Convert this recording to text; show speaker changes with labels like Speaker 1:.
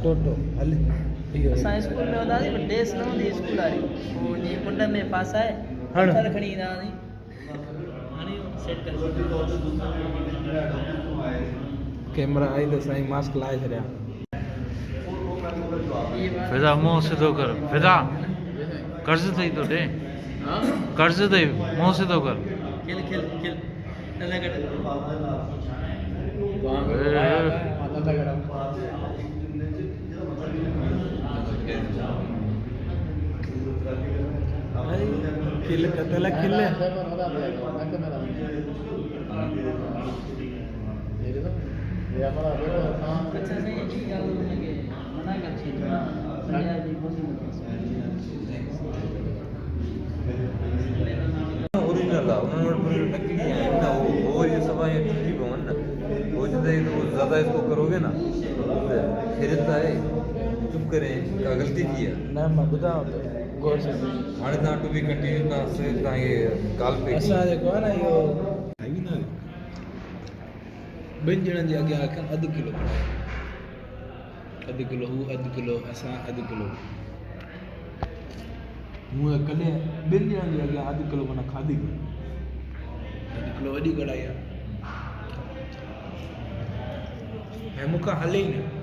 Speaker 1: टोटो हले इहो
Speaker 2: असां स्कूल में हूंदासीं पर ड्रेस न हूंदी स्कूल वारी पोइ जीअं कुंड में पास आहे
Speaker 1: हाणे
Speaker 2: पत्थर खणी ईंदा हुआसीं हाणे सेट करे
Speaker 1: कैमरा आई तो साईं मास्क लाए छॾिया
Speaker 3: फिदा मुंहुं सिधो कर फिदा कर्ज अथई तो ॾे कर्ज अथई मुंहुं सिधो कर
Speaker 2: खिल खिल खिल अलॻि
Speaker 1: खिल कतला खिल
Speaker 2: अच्छा से ये ॻाल्हि हुनखे मना करे छॾियो
Speaker 4: ओरिजिनल है उन्होंने पूरी नकली है ना वो ये सब ये टूटी भवन ना वो जो ज़्यादा इसको करोगे ना फिरता है चुप करें क्या गलती की है
Speaker 1: ना मां ॿुधां तो गौर से
Speaker 4: हाणे तव्हां टू बी कंटिन्यू तव्हां से तव्हांखे कॉल पे
Speaker 1: असां जेको आहे न इहो खाई न ॿिनि ॼणनि जे अॻियां रखनि अधु किलो हू अधु किलो असां अधु किलो हूअं कॾहिं ॿिनि ॼणनि जे अॻियां अधु किलो माना खाधी अधु किलो वॾी कढ़ाई आहे ऐं मूंखां हले ई न